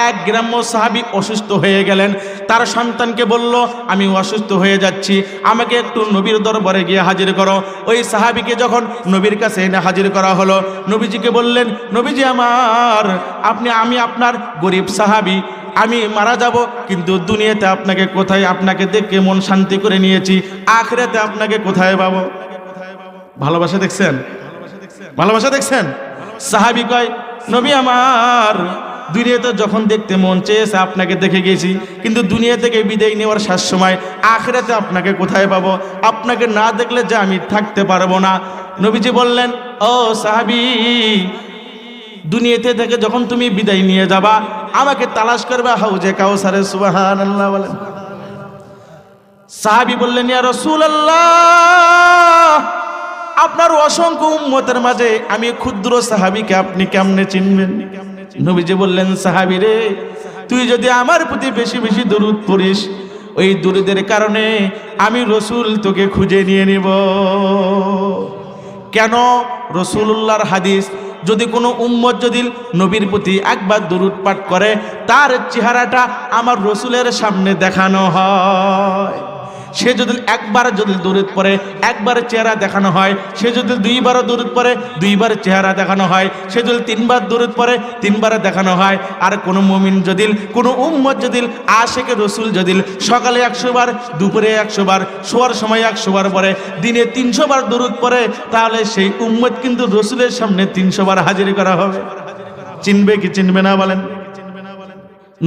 এক গ্রাম্য সাহাবী অসুস্থ হয়ে গেলেন। তার সন্তানকে বলল, আমি অসুস্থ হয়ে যাচ্ছি, আমাকে একটু নবীর দরবারে গিয়ে হাজির করো। ওই সাহাবীকে যখন নবীর কাছে এনে হাজির করা হলো, নবীজিকে বললেন, নবীজি আমার, আমি আপনার গরিব সাহাবী, আমি মারা যাব, কিন্তু দুনিয়াতে আপনাকে কোথায়, আপনাকে দেখে মন শান্তি করে নিয়েছি, আখিরাতে আপনাকে কোথায় পাবো? ভালোবাসা দেখছেন? ভালোবাসা দেখছেন? সাহাবী কয়, নবী আমার, দুনিয়াতে যখন দেখতে মন চেয়েছে আপনাকে দেখে গেছি, কিন্তু দুনিয়া থেকে বিদায় নেওয়ার শেষ সময় আখিরাতে আপনাকে কোথায় পাবো? আপনাকে না দেখলে যে আমি থাকতে পারবো না। নবীজি বললেন, ও সাহাবী, দুনিয়াতে থেকে যখন তুমি বিদায় নিয়ে যাবা, আমাকে তালাশ করবে হাউজে কাউসারে। সুবহানাল্লাহ বলেন। সাহাবী বললেন, ইয়া রাসূলুল্লাহ, আপনার অসংখ্য উম্মতের মাঝে আমি ক্ষুদ্র সাহাবীকে আপনি কেমনে চিনবেন? নবীজি বললেন, সাহাবী রে, তুই যদি আমার প্রতি বেশি বেশি দরুদ পড়িস, ওই দরুদের কারণে আমি রসুল তোকে খুঁজে নিয়ে নিব। কেন? রাসূলুল্লাহর হাদিস, যদি কোনো উম্মত যদি নবীর প্রতি একবার দরুদ পাঠ করে, তার চেহারাটা আমার রসুলের সামনে দেখানো হয়। সে যদি একবার যদি দরুদ পড়ে, একবার চেহারা দেখানো হয়। সে যদি দুইবারও দরুদ পড়ে, দুইবার চেহারা দেখানো হয়। সে যদি তিনবার দরুদ পড়ে, তিনবার দেখানো হয়। আর কোনো মুমিন যদি, কোনো উম্মত যদি, আশিকে রসুল যদি সকালে 100 বার, দুপুরে 100 বার, শোয়ার সময় 100 বার পড়ে, দিনে 300 বার দরুদ পড়ে, তাহলে সেই উম্মত কিন্তু রসুলের সামনে 300 বার হাজির করা হবে। চিনবে কি চিনবে না বলেন?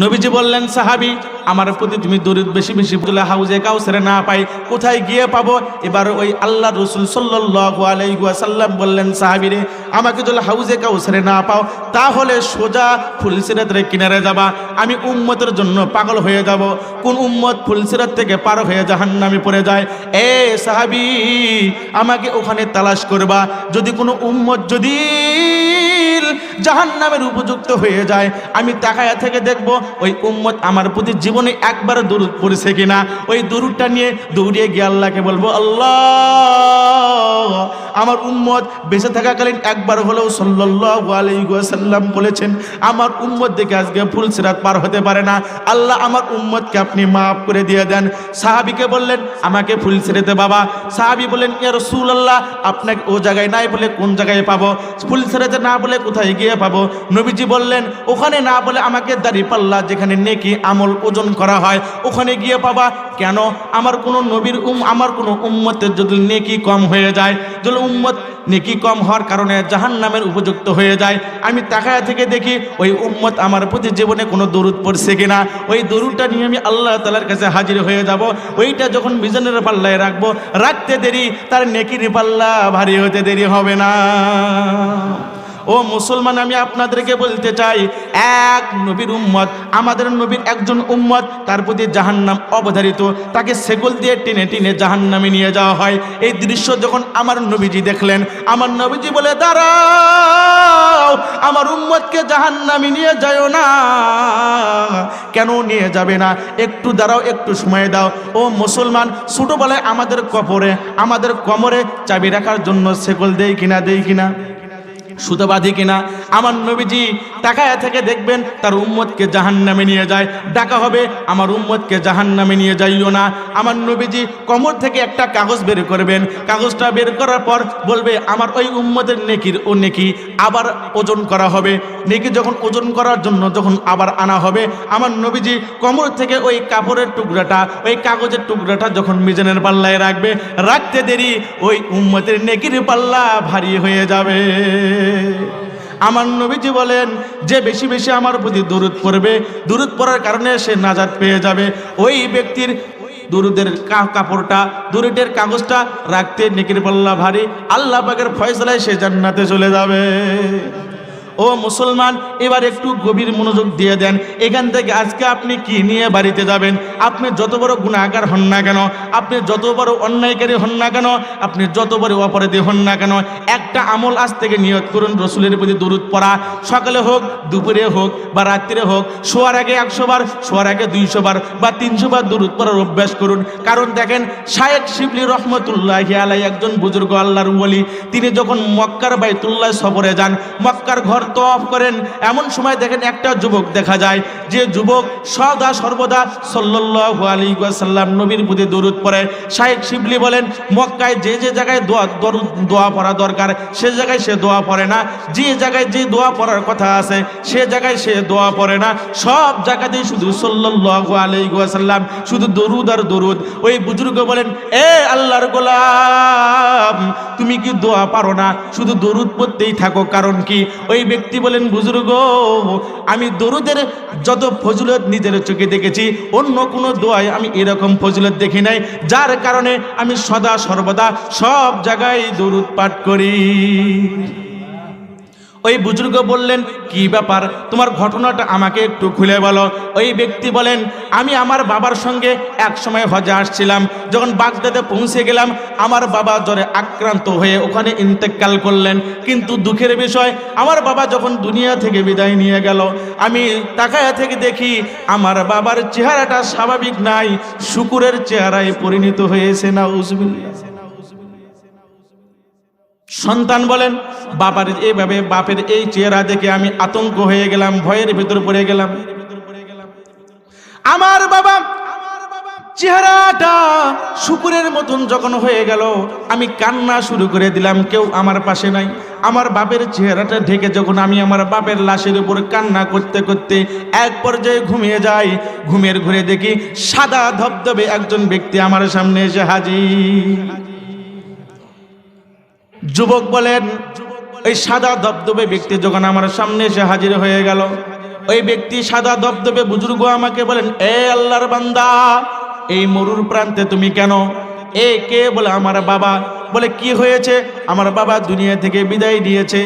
নবীজি বললেন, সাহাবী, আমার প্রতি তুমি দরুদ বেশি বেশি বলে হাউজে কাউসারে না পাই, কোথায় গিয়ে পাবো? এবার ওই আল্লাহ রসুল সাল্লাল্লাহু আলাইহি ওয়াসাল্লাম বললেন, সাহাবী রে, আমাকে যদি হাউজে কাউসারে না পাও, তাহলে সোজা ফুলসিরাতের কিনারে যাবা। আমি উম্মতের জন্য পাগল হয়ে যাব। কোন উম্মত ফুলসিরাত থেকে পার হয়ে জাহান্নামে পড়ে যায়, এ সাহাবী, আমাকে ওখানে তালাশ করবা। যদি কোনো উম্মত যদি জাহান্নামের উপযুক্ত হয়ে যায়, আমি তাকায়া থেকে দেখব ওই উম্মত আমার প্রতি জীবনে একবার দরুদ পড়েছে কিনা। ওই দরুদটা নিয়ে দৌড়িয়ে গিয়ে আল্লাহকে বলবো, আল্লাহ, আমার উম্মত বেঁচে থাকাকালীন একবার হলেও সাল্লাল্লাহু আলাইহি ওয়াসাল্লাম বলেছেন, আমার উম্মত দেখে আজকে ফুলসিরাত পার হতে পারে না। আল্লাহ, আমার উম্মতকে আপনি মাফ করে দিয়ে দেন। সাহাবীকে বললেন, আমাকে ফুলসিরাতে বাবা। সাহাবী বললেন, ইয়া রাসূলুল্লাহ, আপনাকে ও জায়গায় নাই বলে কোন জায়গায় পাবো? ফুলসিরাতে না বলে কোথায় গিয়ে পাবো? নবীজি বললেন, ওখানে না বলে আমাকে দাঁড়িপাল্লা, যেখানে নেকি আমল ওজন করা হয়, ওখানে গিয়ে পাবা। কেন? আমার কোনো নবীর আমার কোনো উম্মতের যদি নেকি কম হয়ে যায়, যদি উম্মত নেকি কম হওয়ার কারণে জাহান্নামের উপযুক্ত হয়ে যায়, আমি তাকায়া থেকে দেখি ওই উম্মত আমার প্রতি জীবনে কোনো দরুদ পড়ছে কিনা। ওই দরুদটা নিয়ে আমি আল্লাহ তাআলার কাছে হাজির হয়ে যাব। ওইটা যখন মিজানের পাল্লায় রাখবো, রাখতে দেরি, তার নেকির পাল্লা ভারী হতে দেরি হবে না। ও মুসলমান, আমি আপনাদেরকে বলতে চাই, এক নবীর উম্মত, আমাদের নবীর একজন উম্মত, তার প্রতি জাহান্নাম অবধারিত, তাকে সেগল দিয়ে টেনে টেনে জাহান্নামে নিয়ে যাওয়া হয়। এই দৃশ্য যখন আমার নবীজি দেখলেন, আমার নবীজি বলে, দাঁড়াও, আমার উম্মতকে জাহান্নামে নিয়ে যাও না। কেন নিয়ে যাবে না? একটু দাঁড়াও, একটু সময় দাও। ও মুসলমান, ছোটবেলায় আমাদের কবরে, আমাদের কোমরে চাবি রাখার জন্য সেগল দেই কিনা, দেই কিনা, সুতো বাঁধি কিনা? আমার নবীজি তাকায়া থেকে দেখবেন তার উম্মতকে জাহান্নামে নিয়ে যায়। ডাকা হবে, আমার উম্মতকে জাহান্নামে নিয়ে যাইও না। আমার নবীজি কোমর থেকে একটা কাগজ বের করবেন। কাগজটা বের করার পর বলবে, আমার ওই উম্মতের নেকির ও নেকি আবার ওজন করা হবে। নেকি যখন ওজন করার জন্য যখন আবার আনা হবে, আমার নবীজি কোমর থেকে ওই কাপড়ের টুকরাটা, ওই কাগজের টুকরাটা যখন মিজানের পাল্লায় রাখবে, রাখতে দেরি ওই উম্মতের নেকির পাল্লা ভারী হয়ে যাবে। আমার নবীজি বলেন, যে বেশি বেশি আমার প্রতি দরুদ পড়বে, দরুদ পড়ার কারণে সে নাজাত পেয়ে যাবে। ওই ব্যক্তির দরুদের কাপড়টা, দরুদের কাগজটা রাখতে নেকির পাল্লা ভারী, আল্লাহ পাকের ফয়সালায় সে জান্নাতে চলে যাবে। ও মুসলমান, এবার একটু গভীর মনোযোগ দিয়ে দেন। এখান থেকে আজকে আপনি কি নিয়ে বাড়িতে যাবেন? আপনি যত বড় গুনাহগার হন না কেন, আপনি যত বড় অন্যায়কারী হন না কেন, আপনি যত বড় অপরাধী হন না কেন, একটা আমল আজ থেকে নিয়ত করুন, রসুলের প্রতি দরুদ পড়া। সকালে হোক, দুপুরে হোক বা রাত্রে হোক, শোয়ার আগে 100 বার, শোয়ার আগে 200 বার বা 300 বার দরুদ পড়ার অভ্যাস করুন। কারণ দেখেন, শায়েখ শিবলি রহমতুল্লাহি আলাইহি একজন বুজুর্গ আল্লাহর ওলি, তিনি যখন মক্কার বাইতুল্লাহ সফরে যান, মক্কার ঘর তওয়াফ করেন, এমন সময় দেখেন একটা যুবক দেখা যায়, যে যুবক সদা সর্বদা সাল্লাল্লাহু আলাইহি ওয়াসাল্লাম নবীর প্রতি দরুদ পড়ে। শাইখ শিবলি বলেন, মক্কায় যে যে জায়গায় দোয়া পড়া দরকার সে জায়গায় সে দোয়া পড়ে না, যে জায়গায় যে দোয়া পড়ার কথা আছে সে জায়গায় সে দোয়া পড়ে না, সব জায়গাতেই শুধু সাল্লাল্লাহু আলাইহি ওয়াসাল্লাম, শুধু দরুদ আর দরুদ। ওই বুজুর্গ বলেন, এ আল্লাহর গোলাম, তুমি কি দোয়া পারো না, শুধু দরুদ পড়তেই থাকো, কারণ কি? ওই ব্যক্তি বলেন, বুজুর্গ, আমি দরুদের যত ফজিলত নিজের চোখে দেখেছি, অন্য কোনো দোয়ায় আমি এরকম ফজিলত দেখি নাই, যার কারণে আমি সদা সর্বদা সব জায়গায় দরুদ পাঠ করি। ওই বুজুর্গ বললেন, কি ব্যাপার, তোমার ঘটনাটা আমাকে একটু খুলে বলো। ওই ব্যক্তি বলেন, আমি আমার বাবার সঙ্গে এক সময় হজে আসছিলাম, যখন বাগদাদে পৌঁছে গেলাম, আমার বাবা জ্বরে আক্রান্ত হয়ে ওখানে ইন্তেকাল করলেন। কিন্তু দুঃখের বিষয়, আমার বাবা যখন দুনিয়া থেকে বিদায় নিয়ে গেল, আমি তাকায়া থেকে দেখি আমার বাবার চেহারাটা স্বাভাবিক নাই, শুকুরের চেহারায় পরিণত হয়েছে। নাউজুবিল্লাহ। সন্তান বলেন, বাপের এই চেহারা দেখে আমি আতঙ্ক হয়ে গেলাম, ভয়ের ভিতর পড়ে গেলাম। আমার বাবা চেহারাটা শুকুরের মতন যখন হয়ে গেল, আমি কান্না শুরু করে দিলাম, কেউ আমার পাশে নাই। আমার বাপের চেহারাটা ঢেকে যখন আমি আমার বাপের লাশের উপর কান্না করতে করতে এক পর্যায়ে ঘুমিয়ে যাই, ঘুমের ঘুরে দেখি সাদা ধবধবে একজন ব্যক্তি আমার সামনে এসে হাজির। যুবক বলেন, ওই সাদা দবদবে ব্যক্তি যখন আমার সামনে এসে হাজির হয়ে গেল, ওই ব্যক্তি সাদা দবদবে বুজুর্গ আমাকে বলেন, এ আল্লাহর বান্দা, এই মরুর প্রান্তে তুমি কেন? এ কে? বলে, আমার বাবা। বলে, কি হয়েছে? আমার বাবা দুনিয়া থেকে বিদায় দিয়েছে।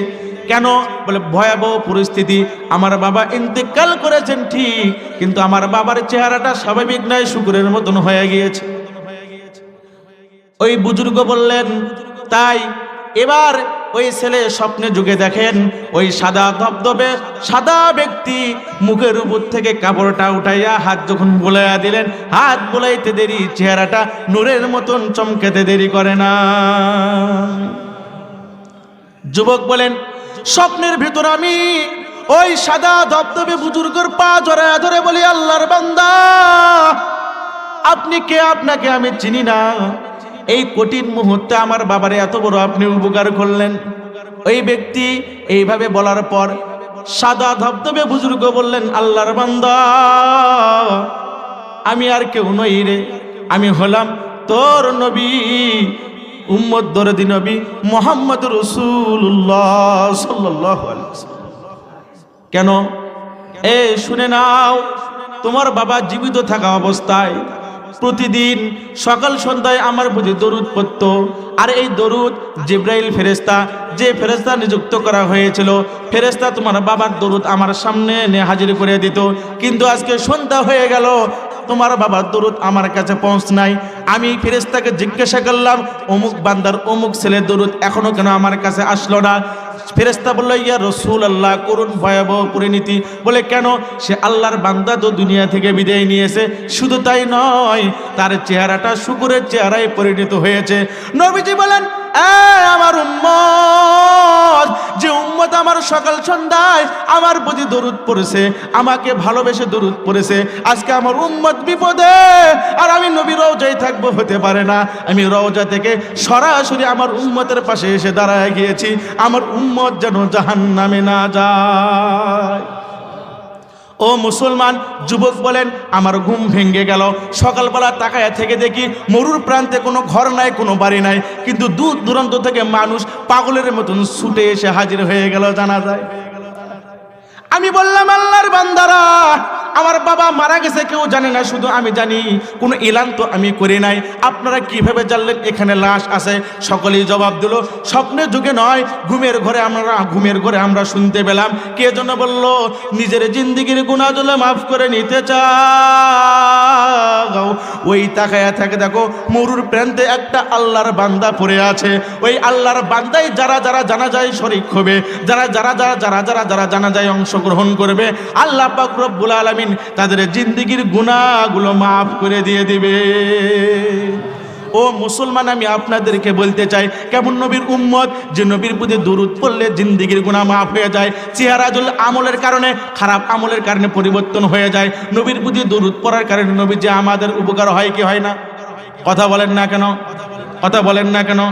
কেন? বলে, ভয়াবহ পরিস্থিতি, আমার বাবা ইন্তেকাল করেছেন ঠিক, কিন্তু আমার বাবার চেহারাটা স্বাভাবিক নয়, শুকুরের মতন হয়ে গিয়েছে। ওই বুজুর্গ বললেন, তাই? এবার ওই ছেলে স্বপ্নে যুগে দেখেন, ওই সাদা ধবধবে সাদা ব্যক্তি মুখের উপর থেকে কাপড়টা উঠাইয়া হাত যখন বুলাইয়া দিলেন, হাত বুলাইতে দেরি, চেহারাটা নূরের মতন চমকেতে দেরি করে না। যুবক বলেন, স্বপ্নের ভিতর আমি ওই সাদা ধবধবে বুজুর্গের পা জড়ায়া ধরে বলি, আল্লাহর বান্দা, আপনি কে? আপনাকে আমি চিনি না। এই কঠিন মুহূর্তে আমার বাবারে এত বড় আপনি উপকার করলেন। ওই ব্যক্তি এইভাবে বলার পর সাদা ধবধবে বুজুর্গ বললেন, আল্লাহর বান্দা, আমি আর কেউ নই রে, আমি হলাম তোর নবী, উম্মত দরদি নবী মুহাম্মদ রাসূলুল্লাহ সাল্লাল্লাহু আলাইহি ওয়াসাল্লাম। কেন? এ শুনে নাও, তোমার বাবা জীবিত থাকা অবস্থায় প্রতিদিন সকাল সন্ধ্যায় আমার প্রতি দরুদ পড়তো, আর এই দরুদ জিবরাইল ফেরেশতা, যে ফেরেশতা নিযুক্ত করা হয়েছিল, ফেরেশতা তোমার বাবার দরুদ আমার সামনে এনে হাজির করে দিত। কিন্তু আজকে সন্ধ্যা হয়ে গেল, তোমার বাবার দরুদ আমার কাছে পৌঁছ নাই। আমি ফেরেশতাকে জিজ্ঞাসা করলাম, অমুক বান্দার অমুক ছেলের দরুদ এখনো কেন আমার কাছে আসলো না? ফেরেশতা বলল, ইয়া রাসূলুল্লাহ, করুন ভয়াবহ পরিণতি। বলে, কেন? সে আল্লাহর বান্দা তো দুনিয়া থেকে বিদায় নিয়েছে, শুধু তাই নয়, তার চেহারাটা শুকুরের চেহারায় পরিণত হয়েছে। নবীজি বলেন, আমার উম্মত, যে উম্মত আমার সকাল সন্ধ্যায় আমার প্রতি দরুদ পড়েছে, আমাকে ভালোবেসে দরুদ পড়েছে, আজকে আমার উম্মত বিপদে, আর আমি নবী রওজায় থাকবো, হতে পারে না। আমি রওজা থেকে সরাসরি আমার উম্মতের পাশে এসে দাঁড়ায় গিয়েছি, আমার উম্মত যেন জাহান্নামে না যায়। ও মুসলমান, যুবক বলেন, আমার ঘুম ভেঙে গেল। সকালবেলা তাকায়া থেকে দেখি মরুর প্রান্তে কোনো ঘর নাই, কোনো বাড়ি নাই, কিন্তু দূর দূরান্ত থেকে মানুষ পাগলের মতন ছুটে এসে হাজির হয়ে গেল জানাজায়। আমি বললাম, আল্লাহর বান্দারা, আমার বাবা মারা গেছে কেউ জানে না, শুধু আমি জানি, কোনো এলান তো আমি করি নাই, আপনারা কিভাবে জানলেন এখানে লাশ আছে? সকলেই জবাব দিল, স্বপ্নের যুগে নয়, ঘুমের ঘরে আমরা শুনতে পেলাম। কে যেন বলল, নিজের জিন্দিগির গুনাহগুলো মাফ করে নিতে চাও, ওই তাকায়া থাকে দেখো মরুর প্রান্তে একটা আল্লাহর বান্দা পড়ে আছে। ওই আল্লাহর বান্দাই যারা যারা জানাজায় শরীক হবে, যারা জানাজায় অংশগ্রহণ করবে, আল্লাহ পাক রব্বুল আলামিন তাদের জিন্দেগির গুনাহগুলো মাফ করে দিয়ে দিবে। ও মুসলমান, আমি আপনাদেরকে বলতে চাই, কেমন নবীর উম্মত যে নবীর প্রতি দুরূদ পড়লে জিন্দেগির গুনাহ মাফ হয়ে যায়, চেহারাজুল আমলের কারণে, খারাপ আমলের কারণে পরিবর্তন হয়ে যায়। নবীর প্রতি দুরূদ পড়ার কারণে নবী যে আমাদের উপকার হয় কি হয় না? কথা বলেন না কেন? কথা বলেন না কেন?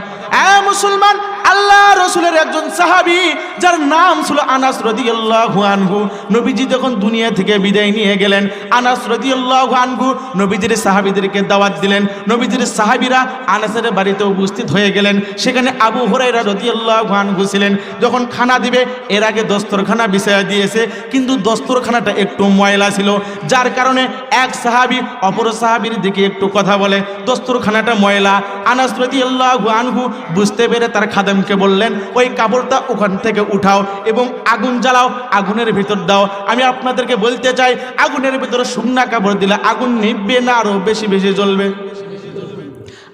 মুসলমান, আল্লাহ রসুলের একজন সাহাবী যার নাম ছিল আনাস রাদিয়াল্লাহু আনহু, নবীজি যখন দুনিয়া থেকে বিদায় নিয়ে গেলেন, আনাস রাদিয়াল্লাহু আনহু নবীজির সাহাবীদেরকে দাওয়াত দিলেন। নবীজির সাহাবীরা আনাসের বাড়িতে উপস্থিত হয়ে গেলেন। সেখানে আবু হুরায়রা রাদিয়াল্লাহু আনহু ছিলেন। যখন খানা দিবে, এর আগে দস্তরখানা বিছায়া দিয়েছে, কিন্তু দস্তরখানাটা একটু ময়লা ছিল, যার কারণে এক সাহাবী অপর সাহাবীর দিকে একটু কথা বলে, দস্তরখানাটা ময়লা। আনাস রাদিয়াল্লাহু আনহু বুঝতে পেরে তার খাদেমকে বললেন, ওই কাপড়টা ওখান থেকে উঠাও এবং আগুন জ্বালাও, আগুনের ভিতর দাও। আমি আপনাদেরকে বলতে চাই, আগুনের ভিতরে শুকনা কাপড় দিলে আগুন নিভবে না আরো বেশি বেশি জ্বলবে?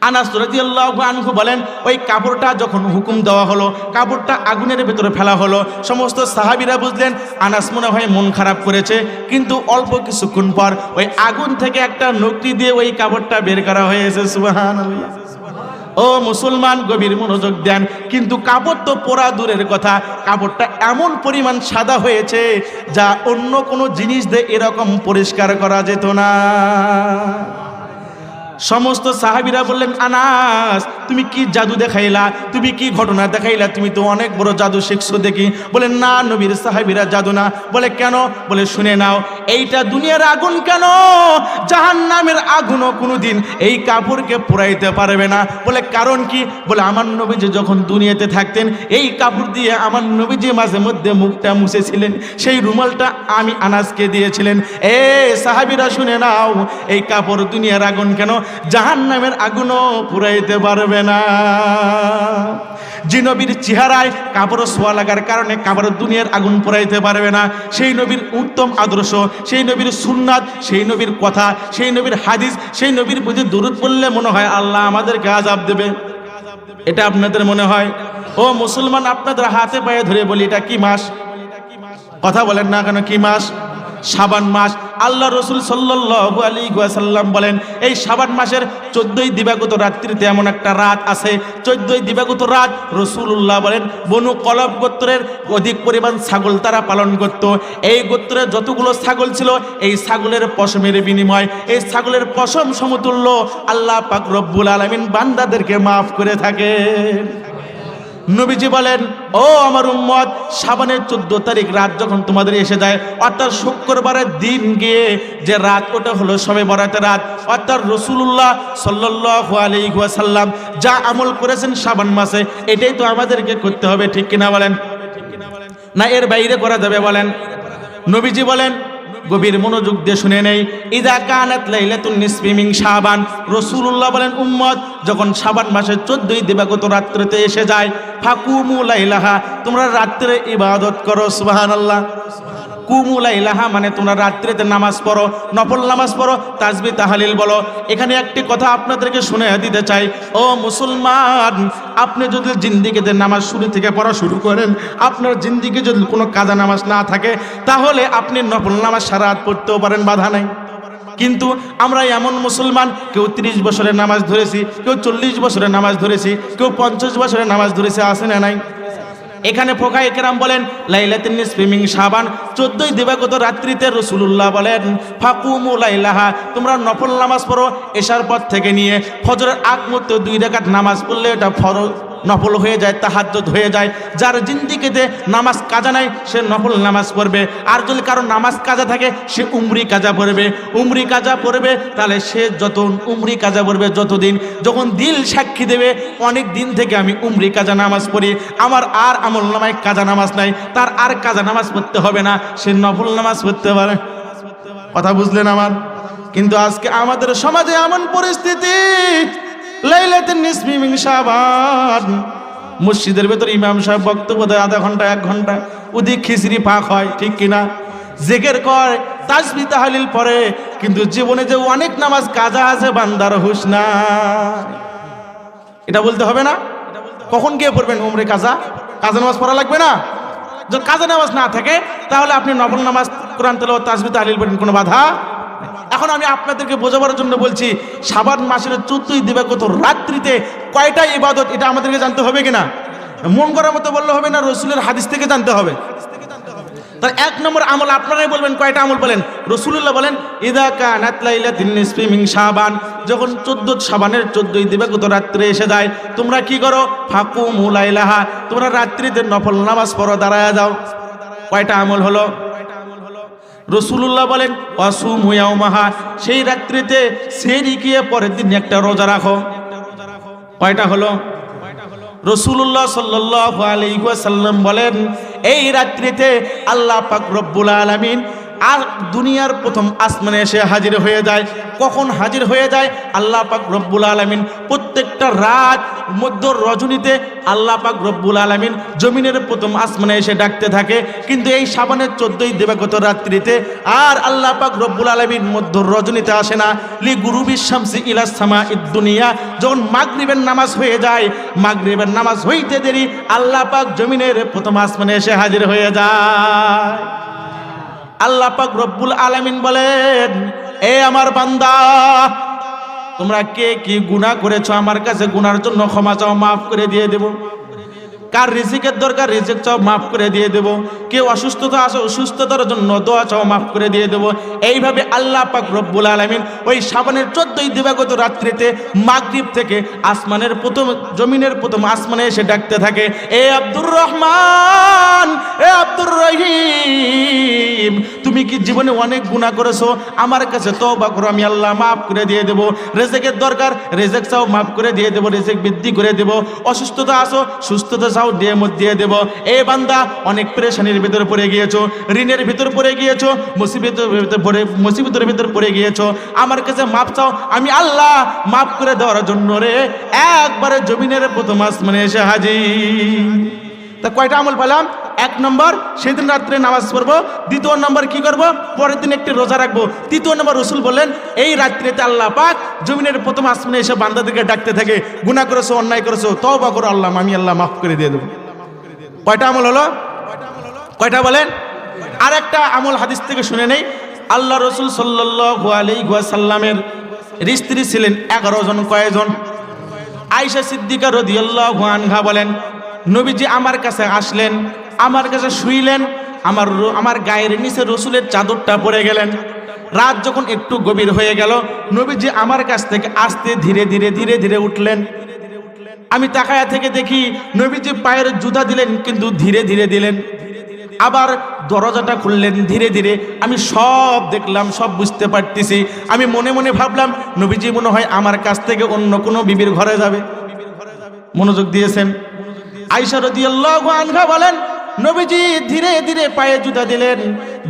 আনাস রাদিয়াল্লাহু আনহু বলেন, ওই কাপড়টা যখন হুকুম দেওয়া হলো, কাপড়টা আগুনের ভিতরে ফেলা হলো। সমস্ত সাহাবীরা বুঝলেন আনাস মনে হয় মন খারাপ করেছে, কিন্তু অল্প কিছুক্ষণ পর ওই আগুন থেকে একটা নকটি দিয়ে ওই কাপড়টা বের করা হয়েছে। সুবহানাল্লাহ। ও মুসলমান, গভীর মনোযোগ দেন। কিন্তু কাপড় তো পোড়া দূরের কথা, কাপড়টা এমন পরিমাণ সাদা হয়েছে যা অন্য কোনো জিনিস দিয়ে এরকম পরিষ্কার করা যেত না। সমস্ত সাহাবীরা বললেন, আনাস তুমি কি জাদু দেখাইলা, তুমি কি ঘটনা দেখাইলা, তুমি তো অনেক বড় জাদু শিখছো দেখি। বলেন, না নবীর সাহাবীরা জাদু না। বলে কেন? বলে শুনে নাও, এইটা দুনিয়ার আগুন কেন, জাহান্নামের আগুনও কোনোদিন এই কাপড়কে পোড়াইতে পারবে না। বলে কারণ কি? বলে আমার নবীজি যখন দুনিয়াতে থাকতেন, এই কাপড় দিয়ে আমার নবীজি মাঝে মধ্যে মুখটা মুছেছিলেন, সেই রুমালটা আমি আনাসকে দিয়েছিলেন। এ সাহাবীরা শুনে নাও, এই কাপড় দুনিয়ার আগুন কেন, জাহান্নামের আগুনও পুরাইতে পারবে না। যে নবীর চেহারায় কাপড় ছোঁয়া লাগার কারণে কাপড় দুনিয়ার আগুন পুরাইতে পারবে না, সেই নবীর উত্তম আদর্শ, সেই নবীর সুন্নাত, সেই নবীর কথা, সেই নবীর হাদিস, সেই নবীর প্রতি দুরূদ পড়লে মনে হয় আল্লাহ আমাদেরকে আযাব দেবে। এটা আপনাদের মনে হয়? ও মুসলমান, আপনাদের হাতে পায়ে ধরে বলি, এটা কি মাস? কথা বলেন না কেন? কি মাস? শাবান মাস। আল্লাহ রসুল সাল্লাল্লাহু আলাইহি ওয়াসাল্লাম বলেন, এই শাবান মাসের 14ই দিবাগত রাত্রিতে এমন একটা রাত আছে, 14ই দিবাগত রাত রাসূলুল্লাহ বলেন বনু কলব গোত্রের অধিক পরিমাণ ছাগল তারা পালন করত। এই গোত্রে যতগুলো ছাগল ছিল, এই ছাগলের পশমের বিনিময়, এই ছাগলের পশম সমতুল্য আল্লাহ পাক রব্বুল আলামিন বান্দাদেরকে মাফ করে থাকে। নবীজি বলেন, ও আমার উম্মত, শাবানের 14 তারিখ রাত যখন তোমাদের এসে যায়, অর্থাৎ শুক্রবারের দিন গিয়ে যে রাত, ওটা হলো শবে বরাতের রাত। অর্থাৎ রাসূলুল্লাহ সাল্লাল্লাহু আলাইহি ওয়াসাল্লাম যা আমল করেছেন শাবান মাসে, এটাই তো আমাদেরকে করতে হবে, ঠিক কিনা বলেন? না এর বাইরে করা যাবে? বলেন। নবীজি বলেন, গভীর মনোযোগ দিয়ে শুনে নেই, ইযা কানাত লাইলাতুন নিসফি মিন শাবান, রাসূলুল্লাহ বলেন উম্মত যখন শাবান মাসের 14ই দিবাগত রাত্রিতে এসে যায়, ফাকুমু লাইলাহা, তোমরা রাত্রে ইবাদত করো। সুবহানাল্লাহ। কুমু লাইলাহা মানে তোমরা রাত্রিতে নামাজ পড়ো, নফল নামাজ পড়ো, তাসবিহ তাহলিল বলো। এখানে একটি কথা আপনাদেরকে শুনে দিতে চাই, ও মুসলমান, আপনি যদি জিন্দিগিতে নামাজ শুরু থেকে পড়া শুরু করেন, আপনার জিন্দিগি যদি কোনো কাজা নামাজ না থাকে, তাহলে আপনি নফল নামাজ সারা রাত পড়তেও পারেন, বাধা নাই। কিন্তু আমরা এমন মুসলমান, কেউ 30 বছরের নামাজ ধরেছি, কেউ 40 বছরের নামাজ ধরেছি, কেউ 50 বছরের নামাজ ধরেছে, আছে না নাই? এখানে ফোকায়ে কেরাম বলেন লাইলাতুন নিসফি মিন শাবান, 14ই দিবাগত রাত্রিতে রাসূলুল্লাহ বলেন ফাকুমু লাইলাহা, তোমরা নফল নামাজ পড়ো। এশার পর থেকে নিয়ে ফজরের আগ মুহূর্তে 2 রাকাত নামাজ পড়লে এটা ফরজ নফল হয়ে যায়, তাহাজ্জুদ হয়ে যায়। যার জিন্দিগিতে নামাজ কাজা নাই, সে নফল নামাজ পড়বে। আর যদি কারো নামাজ কাজা থাকে, সে উমরি কাজা পড়বে। উমরি কাজা পড়বে, তাহলে সে যত উমরি কাজা পড়বে, যতদিন, যখন দিল সাক্ষী দেবে অনেক দিন থেকে আমি উমরি কাজা নামাজ পড়ি, আমার আর আমল নামায় কাজা নামাজ নাই, তার আর কাজা নামাজ পড়তে হবে না, সে নফল নামাজ পড়তে পারে। কথা বুঝলেন আমার? কিন্তু আজকে আমাদের সমাজে এমন পরিস্থিতি, লাইলাতুন নিসফি মিন শাবান, মসজিদের ভেতর ইমাম সাহেব বক্তব্য দেয় আধা ঘন্টা 1 ঘন্টা, ওদিক খিচড়ি পাক হয়, ঠিক কিনা? জিকির করে, তাসবিহ তাহলিল পড়ে, কিন্তু জীবনে যে অনেক নামাজ কাজা আছে বান্দার হুঁশ নাই। এটা বলতে হবে না? কখন গিয়ে পড়বেন উমরে কাজা? কাজা নামাজ পড়া লাগবে না? যদি কাজা নামাজ না থাকে, তাহলে আপনি নফল নামাজ, কোরআন তেলাওয়াত, তাসবিহ তাহলিল পড়েন, কোনো বাধা এখন আমি আপনাদেরকে বোঝাবার জন্য বলছি, শাবান মাসের 14ই দিবাগত রাত্রিতে কয়টা ইবাদত, এটা আমাদেরকে জানতে হবে কিনা? মন করার মতো বললে হবে না, রসুলের হাদিস থেকে জানতে হবে। তার 1 নম্বর আমল আপনারাই বলবেন, কয়টা আমল বলেন? রাসূলুল্লাহ বলেন, ইযা কানাত লাইলাতুন নিসফি মিন শাবান, যখন 14 শাবানের 14ই দিবাগত রাত্রে এসে যায়, তোমরা কি করো? ফাকুমু লাইলাহা, তোমরা রাত্রিতে নফল নামাজ পড়ো, দাঁড়ায়া যাও। কয়টা আমল হলো? রাসূলুল্লাহ বলেন, ওয়াসুমু ইয়াওমাহা, সেই রাত্রিতে সেহরি খেয়ে পরের দিন একটা রোজা রাখো। কয়টা হলো? রাসূলুল্লাহ সাল্লাল্লাহু আলাইহি ওয়াসাল্লাম বলেন, এই রাত্রিতে আল্লাহ পাক রব্বুল আলামিন আর দুনিয়ার প্রথম আসমানে এসে হাজির হয়ে যায়। কখন হাজির হয়ে যায়? আল্লাহ পাক রব্বুল আলামিন প্রত্যেকটা রাত মধ্য রজনীতে আল্লাহ পাক রব্বুল আলামিন জমিনের প্রথম আসমানে এসে ডাকতে থাকে। কিন্তু এই শাবানের 14ই দিবাগত রাত্রিতে আর আল্লাহ পাক রব্বুল আলামিন মধ্য রজনীতে আসে না। লি গুরুবিশ শামসি ইলাস সামাইদ দুনিয়া, যখন মাগরিবের নামাজ হয়ে যায়, মাগরিবের নামাজ হইতে দেরি আল্লাহ পাক জমিনের প্রথম আসমানে এসে হাজির হয়ে যায়। আল্লাহ পাক রব্বুল আলামিন বলেন, এ আমার বান্দা, তোমরা কে কি গুনাহ করেছো আমার কাছে গুনার জন্য ক্ষমা চাও, মাফ করে দিয়ে দেব। কার রিজিকের দরকার, রিজিক চাও, মাফ করে দিয়ে দেব। কেউ অসুস্থতা আছে, অসুস্থতার জন্য দোয়া চাও, মাফ করে দিয়ে দেব। এইভাবে আল্লাহ পাক রব্বুল আলামিন ওই শাবানের 14ই দিবাগত রাত্রিতে মাগরিব থেকে আসমানের প্রথম জমিনের প্রথম আসমানে এসে ডাকতে থাকে, এ আব্দুর রহমান, এ আব্দুর রহিম, তুমি কি জীবনে অনেক গুনাহ করেছো? আমার কাছে তওবা করো, আমি আল্লাহ মাফ করে দিয়ে দেব। রিজিকের দরকার, রিজিক চাও, মাফ করে দিয়ে দেব, রিজিক বৃদ্ধি করে দেব। অসুস্থতা আছো, সুস্থতা চাও, দিয়ে দেব। এ বান্দা, অনেক পেরেশানির ভিতরে পড়ে গিয়েছো, ঋণের ভিতর পড়ে গিয়েছো, মুসিবতের ভিতর পড়ে গিয়েছো, আমার কাছে মাফ চাও, আমি আল্লাহ মাফ করে দেওয়ার জন্য রে একবারে জমিনের প্রথম আসমানে এসে হাজির। তা কয়টা আমল পেলাম? 1 নম্বর, সেদিন রাত্রে নামাজ পড়বো। 2 নম্বর কি করব? পরের দিন একটি রোজা রাখবো। 3 নম্বর, রাসূল বললেন, এই রাত্রিতে আল্লাহ পাক জমিনের প্রথম আসমানে এসে বান্দাদেরকে ডাকতে থাকে, গুনাহ করেছো, অন্যায় করেছো, তওবা করো, আল্লাহ আমি আল্লাহ মাফ করে দিয়ে দেবো। কয়টা আমল হলো? কয়টা বলেন? আর একটা আমল হাদিস থেকে শুনে নেই। আল্লাহ রাসূল সাল্লাল্লাহু আলাইহি ওয়াসাল্লামের স্ত্রী ছিলেন 11 জন। কয়জন? আয়েশা সিদ্দিকা রাদিয়াল্লাহু আনহা বলেন, নবীজি আমার কাছে আসলেন, আমার কাছে শুইলেন, আমার গায়ের নিচে রসুলের চাদরটা পরে গেলেন। রাত যখন একটু গভীর হয়ে গেল, নবীজি আমার কাছ থেকে আস্তে ধীরে ধীরে ধীরে ধীরে উঠলেন। আমি তাকায়া থেকে দেখি নবীজি পায়ের জুতা দিলেন, কিন্তু ধীরে ধীরে দিলেন। আবার দরজাটা খুললেন ধীরে ধীরে। আমি সব দেখলাম, সব বুঝতে পারতেছি। আমি মনে মনে ভাবলাম, নবীজি মনে হয় আমার কাছ থেকে অন্য কোনো বিবির ঘরে যাবে। মনোযোগ দিয়েছেন? আয়েশা রাদিয়াল্লাহু আনহা বলেন, নবীজি ধীরে ধীরে পায়ে জুতা দিলেন,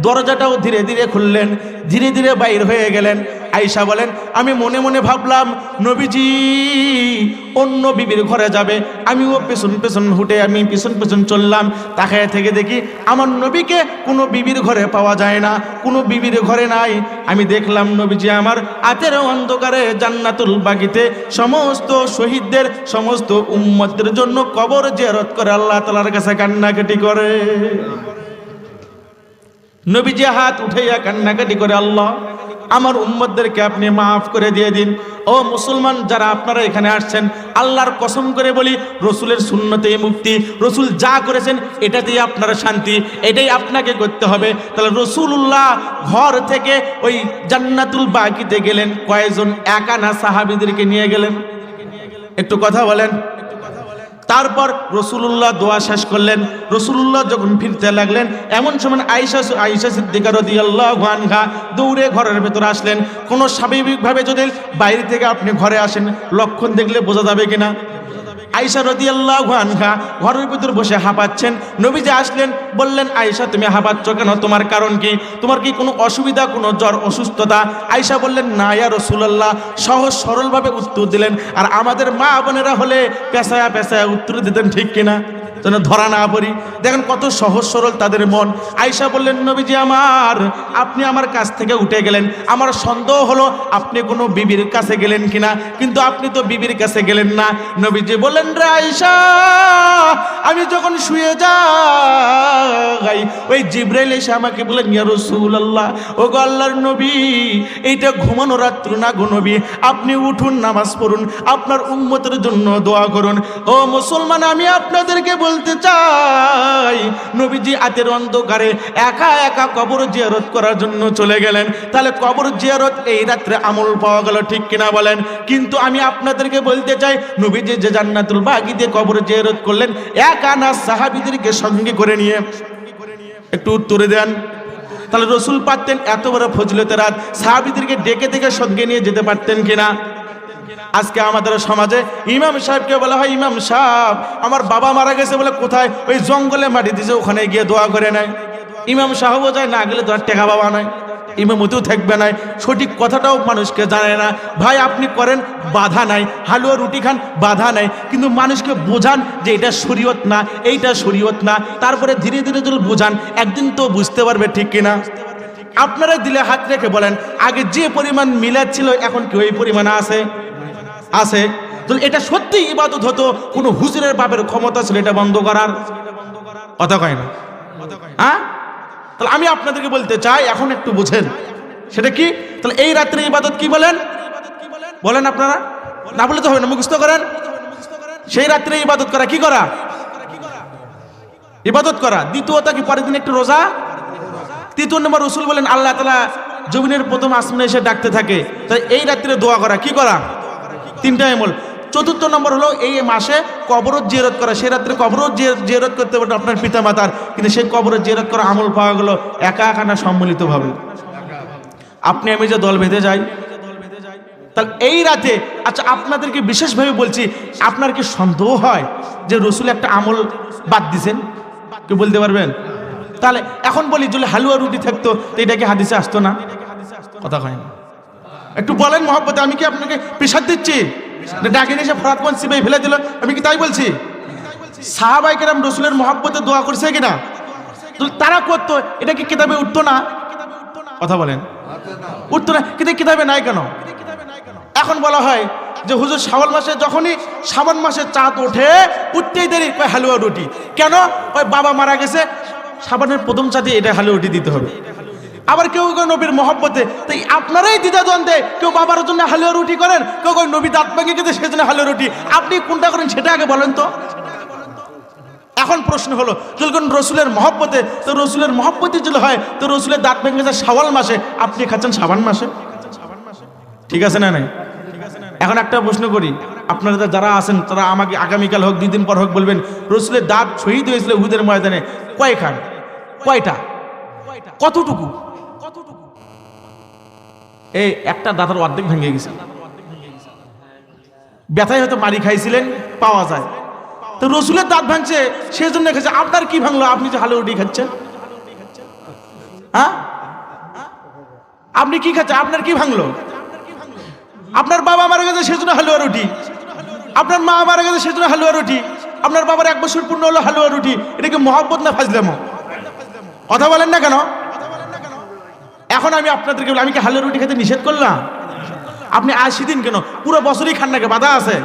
দরজাটাও ধীরে ধীরে খুললেন, ধীরে ধীরে বাইর হয়ে গেলেন। আয়েশা বলেন, আমি মনে মনে ভাবলাম নবীজি অন্য বিবির ঘরে যাবে। আমিও পেছন পেছন হুটে আমি পেছন পেছন চললাম। তাকায় থেকে দেখি আমার নবীকে কোনো বিবির ঘরে পাওয়া যায় না, কোনো বিবির ঘরে নাই। আমি দেখলাম নবীজি আমার আতের অন্ধকারে জান্নাতুল বাগিতে সমস্ত শহীদদের, সমস্ত উম্মতদের জন্য কবর জিয়ারত করে আল্লাহ তাআলার কাছে কান্নাকাটি করে। নবীজি হাত উঠাইয়া কান্নাকাটি করে, আল্লাহ আমার উম্মতদেরকে আপনি মাফ করে দিয়ে দিন। ও মুসলমান যারা আপনারা এখানে আসছেন, আল্লাহর কসম করে বলি, রসুলের সুন্নতেই মুক্তি। রসুল যা করেছেন এটাতেই আপনারা শান্তি, এটাই আপনাকে করতে হবে। তাহলে রসুল্লাহ ঘর থেকে ওই জান্নাতুল বাকিতে গেলেন কয়জন? একা না, সাহাবীদেরকে নিয়ে গেলেন। একটু কথা বলেন। তারপর রসুলুল্লাহ দোয়া শেষ করলেন। রসুলুল্লাহ যখন ফিরতে লাগলেন, এমন সময় আয়েশা সিদ্দিকা রাদিয়াল্লাহু আনহা দৌড়ে ঘরের ভেতর আসলেন। কোনো স্বাভাবিকভাবে যদি বাইরে থেকে আপনি ঘরে আসেন, লক্ষণ দেখলে বোঝা যাবে কিনা? আয়েশা রাদিয়াল্লাহু আনহা ঘরের ভিতর বসে হাঁপাচ্ছেন। নবীজি আসলেন, বললেন, আয়েশা তুমি হাঁপাচ্ছ কেন? তোমার কারণ কি? তোমার কি কোনো অসুবিধা, কোনো জ্বর, অসুস্থতা? আয়েশা বললেন, না ইয়া রাসূলুল্লাহ। সহজ সরলভাবে উত্তর দিলেন। আর আমাদের মা বোনেরা হলে পেঁচায়া পেঁচায়া উত্তর দিতেন, ঠিক কিনা? যেন ধরা না পড়ি। দেখেন কত সহজ সরল তাদের মন। আয়েশা বললেন, নবীজি আমার, আপনি আমার কাছ থেকে উঠে গেলেন, আমার সন্দেহ হলো আপনি কোনো বিবির কাছে গেলেন কিনা, কিন্তু আপনি তো বিবির কাছে গেলেন না। নবীজি বললেন, রে আয়েশা, আমি যখন শুয়ে যাই ওই জিবরাইল এসে আমাকে বলেন, ইয়া রাসূলুল্লাহ, ও গো আল্লাহর নবী, এইটা ঘুমানো রাত্র না গো নবী, আপনি উঠুন, নামাজ পড়ুন, আপনার উম্মতের জন্য দোয়া করুন। ও মুসলমান, আমি আপনাদেরকে বলতে চাই, নবীজি রাতের অন্ধকারে একা একা কবর জিয়ারত করার জন্য চলে গেলেন। তাহলে কবর জিয়ারত এই রাত্রে আমল পাওয়া গেল, ঠিক কিনা বলেন? কিন্তু আমি আপনাদেরকে বলতে চাই, নবীজি যে জান্নাতুল বাগিতে কবর জিয়ারত করলেন একা না সাহাবীদেরকে সঙ্গে করে নিয়ে? একটু উত্তরে দেন। তাহলে রসুল পারতেন এত বড় ফজিলতের রাত সাহাবীদেরকে ডেকে ডেকে সঙ্গে নিয়ে যেতে পারতেন কিনা? আজকে আমাদের সমাজে ইমাম সাহেবকে বলা হয়, ইমাম সাহেব আমার বাবা মারা গেছে বলে কোথায়? ওই জঙ্গলে মাটি দিয়েছে, ওখানে গিয়ে দোয়া করে নেয়। ইমাম সাহেবও যায়, না গেলে তো আর টেকা বাবা নয়, ইমামতিও থাকবে না। সঠিক কথাটাও মানুষকে জানে না। ভাই আপনি করেন, বাধা নাই, হালুয়া রুটি খান, বাধা নাই, কিন্তু মানুষকে বোঝান যে এটা শরীয়ত না, এইটা শরীয়ত না। তারপরে ধীরে ধীরে যদি বোঝান, একদিন তো বুঝতে পারবে, ঠিক কিনা? আপনারা দিলে হাত রেখে বলেন, আগে যে পরিমাণ মিলাদ ছিল এখন কি ওই পরিমাণ আছে? আছে। যদি এটা সত্যি ইবাদত হতো, কোনো হুজুরের বাপের ক্ষমতা ছিল এটা বন্ধ করার? কথা কয় না? হ্যাঁ? তাহলে আমি আপনাদেরকে বলতে চাই, এখন একটু বুঝেন সেটা কি। তাহলে এই রাত্রে ইবাদত কি বলেন? বলেন আপনারা, না বলে তো হবে না, মুখস্থ করেন। সেই রাত্রে ইবাদত করা কি করা? ইবাদত করা। দ্বিতীয়ত কি পরের দিন একটু রোজা। তৃতীয় নম্বর রসুল বলেন, আল্লাহ তাআলা জমিনের প্রথম আসমানে এসে ডাকতে থাকে, তাই এই রাত্রে দোয়া করা কি করা? তিনটা আমল। চতুর্থ নম্বর হলো এই মাসে কবরত জিয়ারত করা। সেই রাত্রে কবরত জিয়ারত করতে পারেন আপনার পিতা মাতার, কিন্তু সেই কবরত জিয়ারত করা আমল পাওয়া গেল একা একা না সম্মিলিতভাবে? আপনি আমি যে দল বেঁধে যাই, তাহলে এই রাতে, আচ্ছা আপনাদেরকে বিশেষভাবে বলছি, আপনার কি সন্দেহ হয় যে রসুল একটা আমল বাদ দিছেন? কেউ বলতে পারবেন? তাহলে এখন বলি, যদি হালুয়া রুটি থাকতো তো এটা কি হাদিসে আসতো না? কথা হয় না। একটু বলেন মহব্বতে, আমি কি আপনাকে পেশাদ দিচ্ছি? ডাকে নিয়ে এসে ফরাতগঞ্জ সিবাই ফেলে দিল, আমি কি তাই বলছি? সাহাবায়ে কেরাম রসুলের মহব্বতে দোয়া করছে কিনা? তারা করতো, এটা কি কিতাবে উঠতো না? কথা বলেন, উঠতো না, কিন্তু কিতাবে নাই কেন? এখন বলা হয় যে হুজুর শাওয়াল মাসে, যখনই শাবান মাসে চাঁদ ওঠে উঠতেই দেরি কয় হালুয়া রুটি। কেন? ওই বাবা মারা গেছে, শাবানের প্রথম চাঁদে এটা হালুয়া রুটি দিতে হবে। আবার কেউ কেউ নবীর মহব্বতে, তাই আপনারাই দ্বিধা দ্বন্দ্বে, কেউ বাবার জন্য হালুয়া রুটি করেন, কেউ কেউ নবী দাঁত ভেঙে গেছে সেজন্য হালুয়া রুটি। আপনি কোনটা করেন সেটা আগে বলেন তো। এখন প্রশ্ন হলো, যখন রসুলের মহব্বতে, তো রসুলের মহব্বতে যদি হয় তো রসুলের দাঁত ভেঙে যায় শাওয়াল মাসে, আপনি খাচ্ছেন শাবান মাসে, ঠিক আছে না? নাই। এখন একটা প্রশ্ন করি, আপনারা যারা আছেন তারা আমাকে আগামীকাল হোক, 2 দিন পর হোক, বলবেন রসুলের দাঁত শহীদ হয়েছিল উহুদের ময়দানে কয়খান? কয়টা? কতটুকু? এই একটা দাঁতের অর্ধেক ভেঙে গেছে, ব্যথায় হয়তো মারি খাইছিলেন, পাওয়া যায়। তো রসুলের দাঁত ভাঙছে সেই জন্য খেয়েছে, আপনার কি ভাঙলো? আপনি যে হালুয়া রুটি খাচ্ছেন, হ্যাঁ আপনি কি খাচ্ছেন? আপনার কি ভাঙলো? আপনার বাবা মারা গেছে সেজন্য হালুয়া রুটি, আপনার মা মারা গেছে সেজন্য হালুয়া রুটি, আপনার বাবার 1 বছর পূর্ণ হলো হালুয়া রুটি। এটা কি মহব্বত না ফাজলামো? কথা বলেন না কেন? এখন আমি আপনাদেরকে বলি, আমি কি হালুয়া রুটি খেতে নিষেধ করলাম? আপনি 80 দিন কেন, পুরো বছরই খান না, বাধা আছে?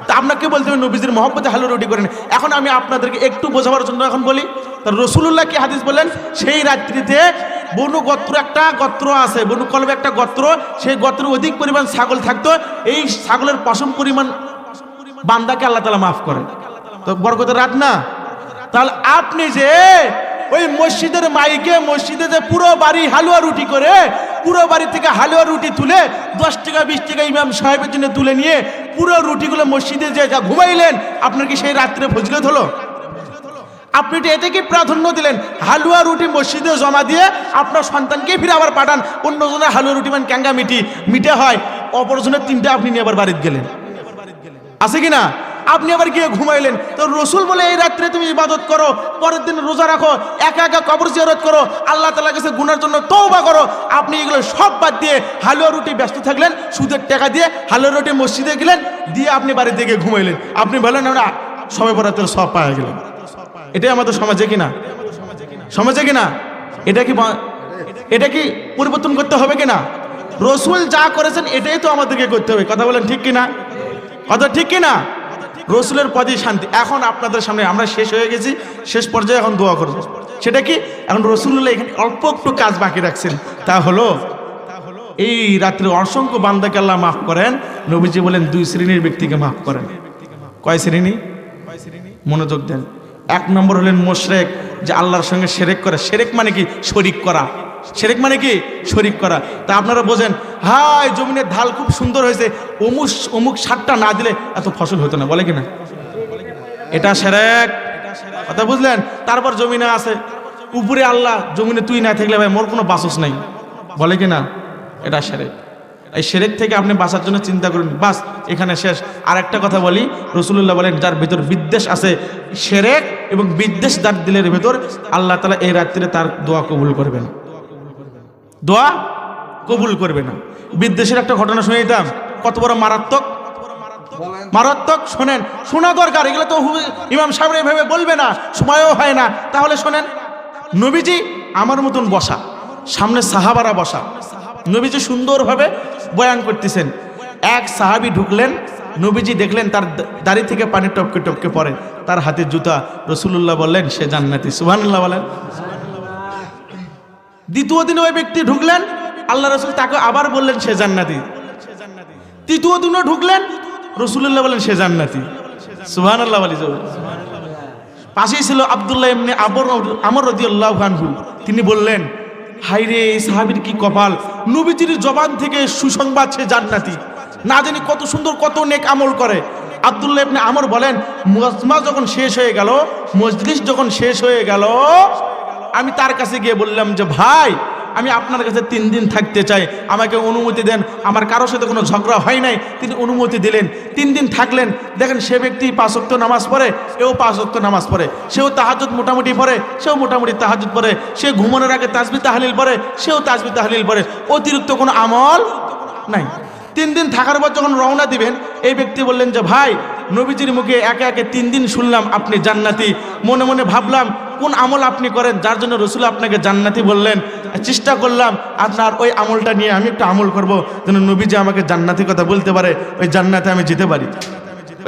তা আপনাকে বলতে হবে নবীজির মহব্বতে হালুয়া রুটি করেন। এখন আমি আপনাদেরকে একটু বোঝাবার জন্য এখন বলি, রসুলুল্লাহ কি হাদিস বলেন, সেই রাত্রিতে বনু গোত্র, একটা গোত্র আছে, বনু কলবে একটা গোত্র, সেই গোত্রের অধিক পরিমাণ ছাগল থাকতো। এই ছাগলের পশম পরিমাণ বান্দাকে আল্লাহ তাআলা মাফ করে। তো বরকতের রাত না? তাহলে আপনি যে ওই মসজিদের মাইকে, মসজিদে যে পুরো বাড়ি হালুয়া রুটি করে, পুরো বাড়ি থেকে হালুয়া রুটি তুলে 10 টাকা 20 টাকা ইমাম সাহেবের জন্য তুলে নিয়ে পুরো রুটিগুলো মসজিদে যে যা ঘুমাইলেন, আপনার কি সেই রাত্রে ফজিলত হলো? আপনি এটা কি প্রাধান্য দিলেন? হালুয়া রুটি মসজিদে জমা দিয়ে আপনার সন্তানকে ফিরে আবার পাঠান, অন্যজনের হালুয়া রুটি মানে ক্যাঙ্গা মিটে হয়, অপরজনের 3টা আপনি নিয়ে আবার বাড়িতে গেলেন, আছে কি না? আপনি আবার গিয়ে ঘুমাইলেন। তো রসুল বলে এই রাত্রে তুমি ইবাদত করো, পরের দিন রোজা রাখো, একা একা কবর জিয়ারত করো, আল্লাহ তাআলার কাছে গুনার জন্য তওবা করো। আপনি এগুলো সব বাদ দিয়ে হালুয়া রুটি ব্যস্ত থাকলেন, সুদের টাকা দিয়ে হালুয়া রুটি মসজিদে গেলেন, দিয়ে আপনি বাড়িতে গিয়ে ঘুমাইলেন। আপনি বলেন না সবে বরাতের সব পাওয়া গেলেন। এটাই আমাদের সমাজে কিনা, সমাজে কিনা, এটা কি পরিবর্তন করতে হবে কিনা? রসুল যা করেছেন এটাই তো আমাদেরকে করতে হবে। কথা বলেন ঠিক কিনা? কথা ঠিক কিনা? রসুলের পদই শান্তি। এখন আপনাদের সামনে আমরা শেষ হয়ে গেছি, শেষ পর্যায়ে এখন দোয়া করব। সেটা কি? এখন রসুল্লাহ এখানে অল্প একটু কাজ বাকি রাখছেন, তা হলো এই রাত্রে অসংখ্য বান্দাকে আল্লাহ মাফ করেন। নবীজি বলেন 2 শ্রেণীর ব্যক্তিকে মাফ করেন। কয় শ্রেণী? মনোযোগ দেন। 1 নম্বর হলেন মুশরিক, যে আল্লাহর সঙ্গে শিরক করে। শিরক মানে কি? শরীক করা। শিরক মানে কি? শরীক করা। তা আপনারা বোঝেন, হায় জমিনের ঢাল খুব সুন্দর হয়েছে, অমুক সারটা না দিলে এত ফসল হতো না, বলে কিনা? এটা শিরক। কথা বুঝলেন? তারপর জমিনে আছে উপরে আল্লাহ, জমিনে তুই না থাকলে ভাই মোর কোনো বাসস নাই, বলে কিনা? এটা শিরক। এই শিরক থেকে আপনি বাঁচার জন্য চিন্তা করুন। বাস, এখানে শেষ। আর একটা কথা বলি, রাসূলুল্লাহ বলেন যার ভিতর বিদ্বেষ আছে, শিরক এবং বিদ্বেষ যার দিলের ভিতর, আল্লাহ তাআলা এই রাত্রিতে তার দোয়া কবুল করবে না, দোয়া কবুল করবে না। বিদ্বেষের একটা ঘটনা শুনে দিতাম, কত বড় মারাত্মক, মারাত্মক। শোনেন, শোনা দরকার। এগুলো তো ইমাম সাহেব এভাবে বলবে না, সময়ও হয় না। তাহলে শোনেন, নবীজি আমার মতন বসা, সামনে সাহাবারা বসা, নবীজি সুন্দরভাবে বয়ান করতেছেন। এক সাহাবী ঢুকলেন, নবীজি দেখলেন তার দাড়ি থেকে পানি টপকে টপকে পড়ে, তার হাতে জুতা। রাসূলুল্লাহ বললেন সে জান্নাতি। সুবহানাল্লাহ বলেন। দ্বিতীয় দিন ওই ব্যক্তি ঢুকলেন, আল্লাহ রাসূল তাকে আবার বললেন সে জান্নাতি। তৃতীয় দিনও ঢুকলেন, রাসূলুল্লাহ বলেন সে জান্নাতি। সুবহানাল্লাহ বলি। পাশেই ছিল আব্দুল্লাহ ইবনে আমর রাদিয়াল্লাহু আনহু। তিনি বললেন, হায়রে এই সাহাবীর কি কপাল, নবীজির জবান থেকে সুসংবাদ সে জান্নাতি। না জানি কত সুন্দর, কত নেক আমল করে। আব্দুল্লাহ ইবনে আমর বলেন, মজমা যখন শেষ হয়ে গেল, মজলিস যখন শেষ হয়ে গেল, আমি তার কাছে গিয়ে বললাম যে ভাই, আমি আপনার কাছে 3 দিন থাকতে চাই, আমাকে অনুমতি দেন। আমার কারোর সাথে কোনো ঝগড়া হয় নাই, তিনি অনুমতি দিলেন। 3 দিন থাকলেন। দেখেন সে ব্যক্তি 5 ওয়াক্ত নামাজ পড়ে, এও 5 ওয়াক্ত নামাজ পড়ে। সেও তাহাজ্জুদ মোটামুটি পড়ে, সেও মোটামুটি তাহাজ্জুদ পড়ে। সে ঘুমানোর আগে তাসবিহ তাহলিল পড়ে, সেও তাসবিহ তাহলিল পড়ে। অতিরিক্ত কোনো আমল নাই। 3 দিন থাকার পর যখন রওনা দিবেন, এই ব্যক্তি বললেন যে ভাই, নবীজির মুখে একে একে 3 দিন শুনলাম আপনি জান্নাতি। মনে মনে ভাবলাম কোন আমল আপনি করেন যার জন্য রাসূল আপনাকে জান্নাতি বললেন। চেষ্টা করলাম আপনার ওই আমলটা নিয়ে আমি একটু আমল করব, যেন নবীজি আমাকে জান্নাতি কথা বলতে পারে, ওই জান্নাতে আমি যেতে পারি।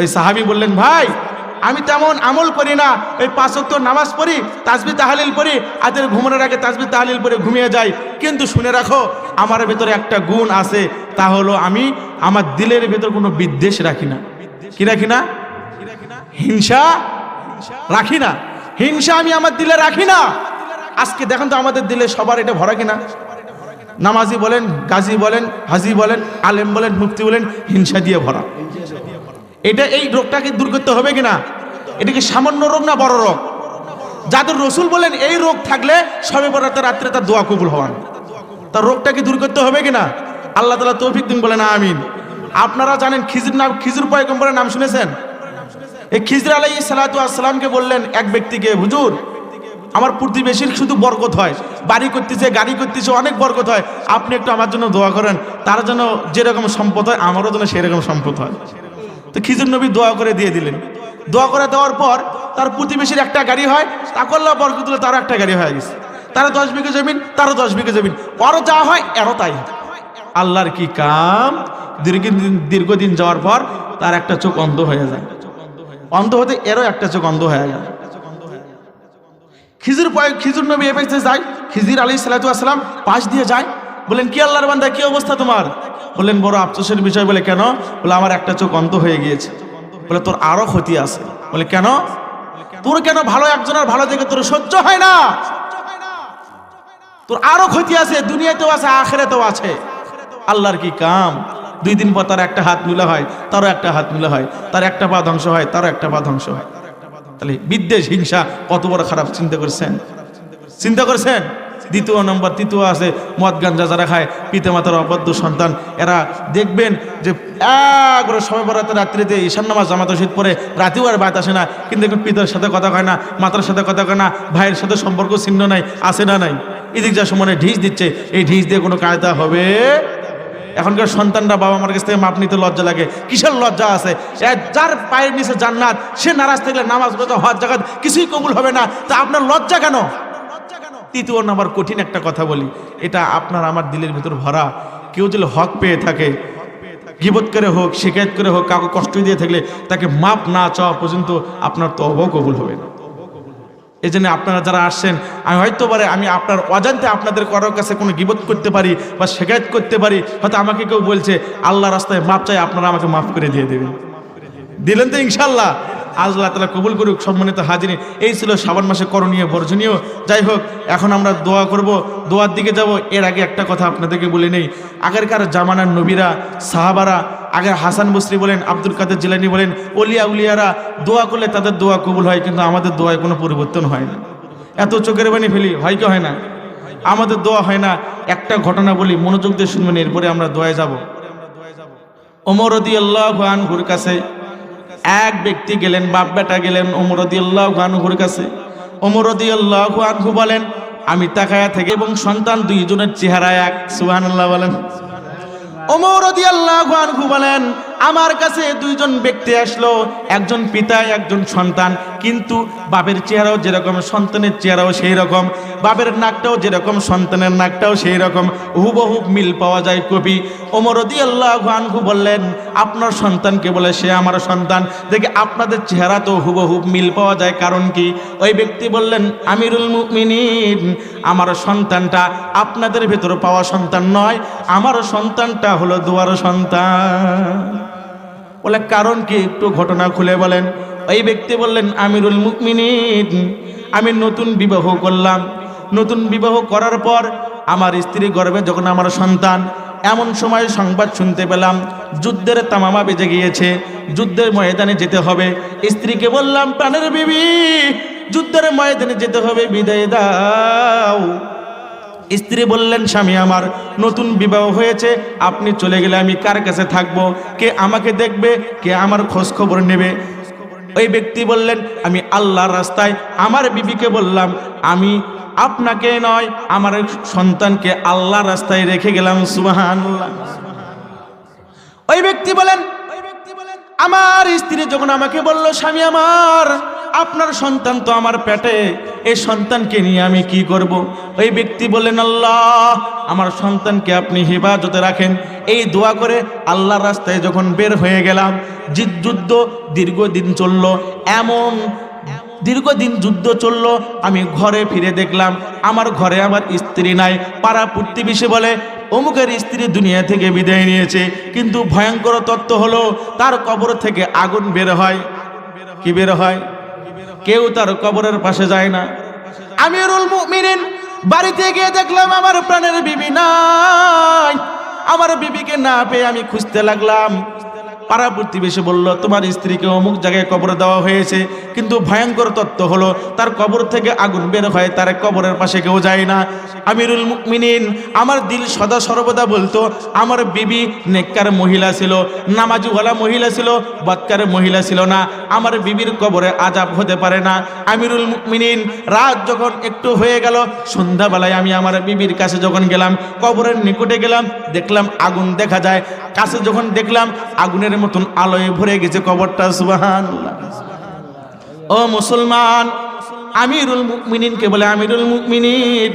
ওই সাহাবী বললেন, ভাই আমি তেমন আমল করি না, ওই 5 ওয়াক্ত নামাজ পড়ি, তাসবিহ তাহলিল পড়ি, আদের ঘুমানোর আগে তাসবিহ তাহলিল পড়ে ঘুমিয়ে যাই। কিন্তু শুনে রাখো, আমার ভেতরে একটা গুণ আছে, তা হলো আমি আমার দিলের ভেতর কোনো বিদ্বেষ রাখি না। কি রাখি না? হিংসা রাখি না। হিংসা আমি আমার দিলে রাখি না। আজকে দেখেন তো আমাদের দিলে সবার এটা ভরা কিনা? নামাজি বলেন, গাজী বলেন, হাজি বলেন, আলেম বলেন, মুফতি বলেন, হিংসা দিয়ে ভরা। এটা এই রোগটাকে দূর করতে হবে কিনা? এটা কি সামান্য রোগ না বড় রোগ? যাদের রাসূল বলেন এই রোগ থাকলে শবে বরাতের রাত্রে তার দোয়া কবুল হওয়ার, তার রোগটাকে দূর করতে হবে কিনা? আল্লাহ তাআলা তৌফিক দিন, বলেন আমিন। আপনারা জানেন খিজির পয়গম্বরের নাম শুনেছেন? এই খিজির আলাইহিস সালাতু ওয়াস সালামকে বললেন এক ব্যক্তিকে, হুজুর আমার প্রতিবেশীর শুধু বরকত হয়, বাড়ি করতেছে, গাড়ি করতেছে, অনেক বরকত হয়, আপনি একটু আমার জন্য দোয়া করেন, তার জন্য যেরকম সম্পদ হয় আমারও যেন সেরকম সম্পদ হয়। তো খিজির নবী দোয়া করে দিয়ে দিলেন। দোয়া করে দেওয়ার পর তার প্রতিবেশীর একটা গাড়ি হয়, তাকে আল্লাহ বরকত দিলে তারও একটা গাড়ি হয়ে গেছে। তারও 10 বিঘা জমিন, তারও 10 বিঘা জমিন, ওরও যা হয় এরও তাই। আল্লাহর কি কাম! দীর্ঘদিন যাওয়ার পর তার একটা চোখ অন্ধ হয়ে যায়। অন্ধ হতে এরও একটা চোখ অন্ধ হয়ে গেল। খিজির নবী এ পাশে যায়, খিজির আলাইহিস সালাতু ওয়াস সালাম পাশ দিয়ে যায়। বলেন, কি আল্লাহর বান্দা, কি অবস্থা তোমার? বললেন, বড় আফসোসের বিষয়। বলে, কেন? বলে, আমার একটা চোখ অন্ধ হয়ে গিয়েছে। বলে, তোর আরো ক্ষতি আছে। বলে, কেন? তোর কেন ভালো একজনের ভালো দেখে তোর সহ্য হয় না? তোর আরো ক্ষতি আছে, দুনিয়াতেও আছে, আখিরাতেও আছে। আল্লাহর কি কাম! 2 দিন পর তার একটা হাত মিলা হয়, তারও একটা হাত মিলা হয়, তার একটা পা ধ্বংস হয়, তারও একটা পা ধ্বংস হয়। তাহলে বিদ্বেষ, হিংসা কত বড় খারাপ, চিন্তা করছেন? চিন্তা করছেন? দ্বিতীয় নম্বর, তৃতীয় আছে মদ গাঞ্জা যারা খায়, পিতামাতার অবাধ্য সন্তান, এরা দেখবেন যে একবারে শবে বরাতের রাত্রিতে ঈশান নামাজ জামাত শহীদ পরে রাতেও আর বাত আসে না, কিন্তু এখন পিতার সাথে কথা কয় না, মাতার সাথে কথা কয় না, ভাইয়ের সাথে সম্পর্ক ছিন্ন নাই, আসে না নাই, এদিক যা সমানে ঢিস দিচ্ছে। এই ঢিস দিয়ে কোনো কায়দা হবে? এখনকার সন্তানরা বাবা মার কাছ থেকে মাপ নিতে লজ্জা লাগে। কিসের লজ্জা আছে? যার পায়ের নিচে জান্নাত, সে নারাজ থাকলে নামাজ রোজা হজ যাকাত কিছুই কবুল হবে না, তা আপনার লজ্জা কেন? তৃতীয় নাম্বার কঠিন একটা কথা বলি, এটা আপনার আমার দিলের ভিতর ভরা। কেউ যদি হক পেয়ে থাকে, গীবত করে হোক, শিকায়ত করে হোক, কাউকে কষ্ট দিয়ে থাকলে তাকে মাপ না চাওয়া পর্যন্ত আপনার তওবাও কবুল হবে না। এই জন্য আপনারা যারা আসছেন, আমি হয়তো পারে আমি আপনার অজান্তে আপনাদের কারোর কাছে কোনো গীবত করতে পারি বা শিকায়ত করতে পারি, হয়তো আমাকে কেউ বলছে আল্লাহ রাস্তায় মাপ চাই, আপনারা আমাকে মাফ করে দিয়ে দেবেন। দিলেন তো ইনশাল্লাহ? আল্লাহ তাআলা কবুল করুক। সম্মানিত হাজিরিন, এই ছিল শাবান মাসে করণীয় বর্জনীয়। যাই হোক, এখন আমরা দোয়া করব, দোয়ার দিকে যাব। এর আগে একটা কথা আপনাদেরকে বলে নেই, আগেরকার জামানার নবীরা, সাহাবারা, আগের হাসান বসরি বলেন, আব্দুল কাদের জিলানী বলেন, ওলিয়া উলিয়ারা দোয়া করলে তাদের দোয়া কবুল হয়, কিন্তু আমাদের দোয়ায় কোনো পরিবর্তন হয় না। এত চোখের পানি ফেলি, হয় কি হয় না? আমাদের দোয়া হয় না। একটা ঘটনা বলি, মনোযোগ দিয়ে শুনবেন, এরপরে আমরা দোয়ায় যাব। ওমর রাদিয়াল্লাহু আনহুর কাছে এক ব্যক্তি গেলেন, বাপ বেটা গেলেন ওমর রাদিয়াল্লাহু আনহুর কাছে। ওমর রাদিয়াল্লাহু আনহু বলেন, আমি তাকায়া থেকে এবং সন্তান দুইজনের চেহারা এক। সুবহানাল্লাহ বলেন। ওমর রাদিয়াল্লাহু আনহু বলেন, আমার কাছে দুইজন ব্যক্তি আসলো, একজন পিতা একজন সন্তান, কিন্তু বাপের চেহারাও যেরকম সন্তানের চেহারাও সেই রকম, বাপের নাকটাও যেরকম সন্তানের নাকটাও সেই রকম, হুবহু মিল পাওয়া যায় কপি। ওমর রাদিয়াল্লাহু আনহু বললেন, আপনার সন্তানকে বলে সে আমার সন্তান, দেখে আপনাদের চেহারা তো হুবহু মিল পাওয়া যায়, কারণ কি? ওই ব্যক্তি বললেন, আমিরুল মুমিনিন, আমার সন্তানটা আপনাদের ভেতরে পাওয়া সন্তান নয়, আমার সন্তানটা হলো দুয়ার সন্তান। বলে কারণ কি? একটু ঘটনা খুলে বলেন। ওই ব্যক্তি বললেন, আমিরুল মুমিনিন, আমি নতুন বিবাহ করলাম, নতুন বিবাহ করার পর আমার স্ত্রী গর্ভে যখন আমার সন্তান, এমন সময় সংবাদ শুনতে পেলাম যুদ্ধের তামামা বেজে গিয়েছে, যুদ্ধের ময়দানে যেতে হবে। স্ত্রীকে বললাম, প্রাণের বিবি, যুদ্ধের ময়দানে যেতে হবে, বিদায় দাও। স্ত্রী বললেন, স্বামী আমার নতুন বিবাহ হয়েছে, আপনি চলে গেলে আমি কার কাছে থাকবো? কে আমাকে দেখবে? কে আমার খোঁজ খবর নেবে? ওই ব্যক্তি বললেন, আমি আল্লাহর রাস্তায় আমার বিবিকে বললাম, আমি আপনাকে নয় আমার সন্তানকে আল্লাহর রাস্তায় রেখে গেলাম। সুবহানাল্লাহ। ওই ব্যক্তি বলেন, আমার স্ত্রী যখন আমাকে বলল, স্বামী আমার আপনার সন্তান তো আমার পেটে, এই সন্তানকে নিয়ে আমি কি করব? ওই ব্যক্তি বললেন, আল্লাহ আমার সন্তানকে আপনি হেফাজতে রাখেন। এই দোয়া করে আল্লাহর রাস্তায় যখন বের হয়ে গেলাম, যুদ্ধ দীর্ঘদিন চলল, এমন দীর্ঘদিন যুদ্ধ চলল, আমি ঘরে ফিরে দেখলাম আমার ঘরে আমার স্ত্রী নাই। পাড়া প্রতিবেশী বলে, অমুকের স্ত্রী দুনিয়া থেকে বিদায় নিয়েছে, কিন্তু ভয়ঙ্কর তত্ত্ব হলো তার কবর থেকে আগুন বের হয়। কি বের হয়? কেউ তার কবরের পাশে যায় না। আমিরুল মুমিনিন বাড়িতে গিয়ে দেখলাম আমার প্রাণের বিবি নাই। আমার বিবিকে না পেয়ে আমি খুঁজতে লাগলাম। পাড়া প্রতিবেশী বলল, তোমার স্ত্রীকে অমুক জায়গায় কবর দেওয়া হয়েছে, কিন্তু ভয়ঙ্কর তত্ত্ব হলো তার কবর থেকে আগুন বের হয়, তার কবরের পাশে কেউ যায় না। আমিরুল মুমিনিন, আমার দিল সদা সর্বদা বলতো আমার বিবি নেককার মহিলা ছিল, নামাজওয়ালা মহিলা ছিল, বদকার মহিলা ছিল না, আমার বিবির কবরে আযাব হতে পারে না। আমিরুল মুমিনিন, রাত যখন একটু হয়ে গেল, সন্ধ্যাবেলায় আমি আমার বিবির কাছে যখন গেলাম, কবরের নিকটে গেলাম, দেখলাম আগুন দেখা যায়। কাছে যখন দেখলাম আগুনের মতন আলোয় ভরে গেছে কবরটা। সুবহানাল্লাহ। ও মুসলমান, আমিরুল মুমিনিনকে বলে, আমিরুল মুমিনিন,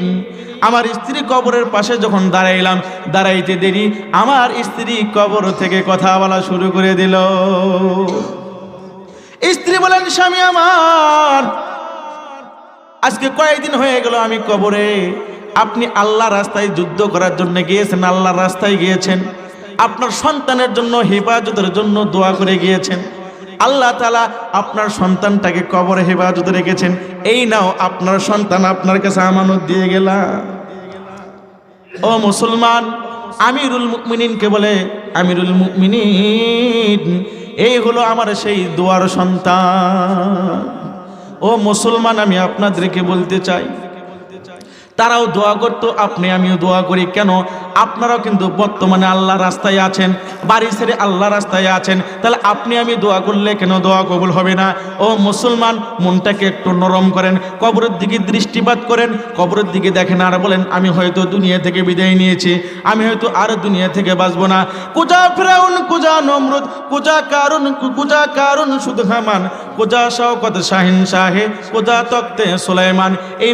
আমার স্ত্রী কবরের পাশে যখন দাঁড়াইলাম, দাঁড়াইতে দেরি আমার স্ত্রী কবর থেকে কথা বলা শুরু করে দিল। স্ত্রী বলেন, স্বামী আমার আজকে কয়েকদিন হয়ে গেল আমি কবরে, আপনি আল্লাহর রাস্তায় যুদ্ধ করার জন্য গিয়েছেন, আল্লাহর রাস্তায় গিয়েছেন, আপনার সন্তানের জন্য হেফাজতের জন্য দোয়া করে গিয়েছেন, আল্লাহ তাআলা আপনার সন্তানটাকে কবরে হেফাজতে রেখেছেন, এই নাও আপনার সন্তান আপনার কাছে আমানত দিয়ে গেলাম। ও মুসলমান, আমিরুল মুমিনিনকে বলে, আমিরুল মুমিনিন, এই হলো আমার সেই দোয়ার সন্তান। ও মুসলমান, আমি আপনাদেরকে বলতে চাই, তারাও দোয়া করতো, আপনি আমিও দোয়া করি। কেন? আপনারাও কিন্তু বর্তমানে আল্লাহ রাস্তায় আছেন, বাড়ি ছেড়ে আল্লাহ রাস্তায় আছেন, তাহলে আপনি আমি দোয়া করলে কেন দোয়া কবুল হবে না? ও মুসলমান, মনটাকে একটু নরম করেন, কবরের দিকে দৃষ্টিপাত করেন, কবরের দিকে দেখেন আর বলেন, আমি হয়তো দুনিয়া থেকে বিদায় নিয়েছি, আমি হয়তো আর দুনিয়া থেকে বাঁচবো না। কুজা ফিরাউন, কুজা নমরুদ, কুজা কারুন শুধু হামান, কুজা শওকত শাহিন শাহে, কুজা তক্তে সুলাইমান। এই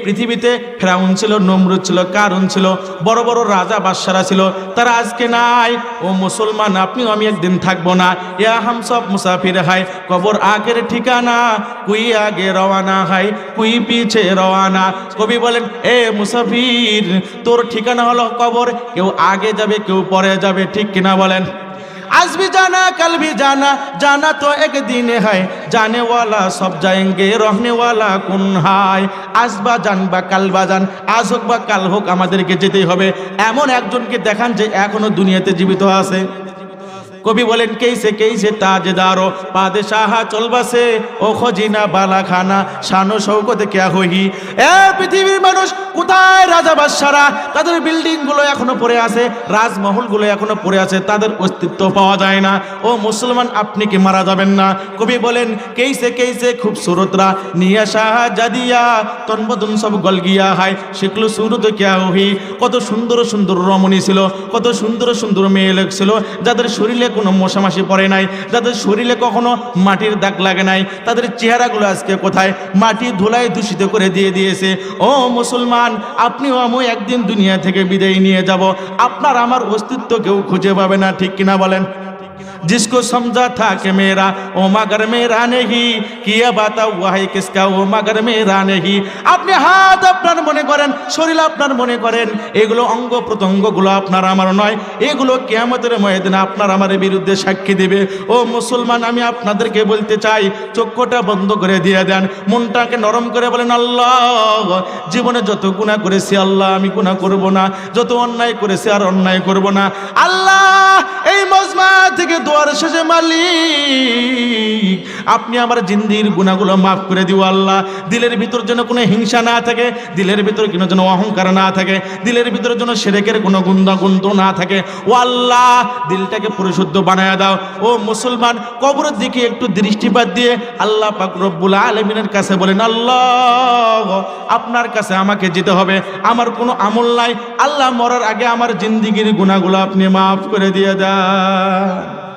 পৃথিবীতে ফিরাউন ছিল, নমরুদ ছিল, কারুন ছিল, বড় বড় রাজা বাদশারা ছিল, তারা আজকে নাই। ও মুসলমান, আপনিও আমি একদিন থাকবো না। ইয়া হাম সব মুসাফির হাই, কবর আগের ঠিকানা, কুই আগে রওয়ানা হাই, কুই পিছে রওয়ানা। কবি বলেন, এ মুসাফির, তোর ঠিকানা হলো কবর, কেউ আগে যাবে কেউ পরে যাবে, ঠিক কিনা বলেন? आज भी जाना कल भी जाना, जाना तो एक दिन है, जाने वाला सब जाएंगे, रहने वाला कौन है? आज बा जान बा কাল বা জান, আজ হোক বা কাল হোক আমাদেরকে যেতেই হবে। এমন একজনকে দেখান যে এখনো দুনিয়াতে জীবিত আছে। কবি বলেন, কেইসে কেইসে তাজদারো বাদশাহ চলবাসে, ও খজিনা বালা খানা শানো শৌকত ক্যা হই। এ পৃথিবীর মানুষ, কোথায় রাজা বাদশারা? তাদের বিল্ডিং গুলো এখনো পড়ে আছে, রাজমহল গুলো এখনো পড়ে আছে, তাদের অস্তিত্ব পাওয়া যায় না। ও মুসলমান, আপনি কি মারা যাবেন না? কবি বলেন, কেইসে কেইসে খুবসুরতরা নিয়া শাহ জাদিয়া, তনবদন সব গল গিয়া হায়, শিখলো সুরত ক্যা হই। কত সুন্দর সুন্দর রমণী ছিল, কত সুন্দর সুন্দর মেয়ে লোক ছিল, যাদের শরীরে কোনো মশামাছি পড়ে নাই, যাদের শরীরে কখনো মাটির দাগ লাগে নাই, তাদের চেহারাগুলো আজকে কোথায়? মাটি ধুলায় দূষিত করে দিয়েছে। ও মুসলমান, আপনিও আমি একদিন দুনিয়া থেকে বিদায় নিয়ে যাব, আপনার আমার অস্তিত্ব কেউ খুঁজে পাবে না, ঠিক কিনা বলেন? जिसको समझा था कि मेरा ओ मगर मेरा नहीं, किया बाता हुआ है किसका ओ मगर मेरा नहीं। আপনি হাত আপনার মনে করেন, শরীর আপনার মনে করেন, এগুলো অঙ্গ প্রত্যঙ্গগুলো আপনার আমার নয়, এগুলো কিয়ামতের ময়দানে আপনার আমার বিরুদ্ধে সাক্ষী দেবে। ও মুসলমান, আমি আপনাদেরকে বলতে চাই, চক্ষুটা বন্ধ করে দিয়ে দেন, মনটাকে নরম করে বলেন, আল্লাহ, জীবনে যত গুনাহ করেছি আল্লাহ আমি গুনাহ করব না, যত অন্যায় করেছি আর অন্যায় করব না। আল্লাহ, এই মজমা থেকে দোয়ার শেষে, মালিক, আপনি আমার জিন্দির গুনাহগুলো মাফ করে দিও আল্লাহ। দিলের ভিতর যেন কোনো হিংসা না থাকে, দিলের ভিতর কোনো যেন অহংকার না থাকে, দিলের ভিতর যেন শিরকের কোনো গুণাগুণ না থাকে। ও আল্লাহ, দিলটাকে পরিশুদ্ধ বানায় দাও। ও মুসলমান, কবরের দিকে একটু দৃষ্টিপাত দিয়ে আল্লাহ পাক রব্বুল আলামিনের কাছে বলেন, আল্লাহ, আপনার কাছে আমাকে যেতে হবে, আমার কোনো আমল নাই, আল্লাহ মরার আগে আমার জিন্দিগির গুনাহগুলো আপনি মাফ করে দিয়ে দেন।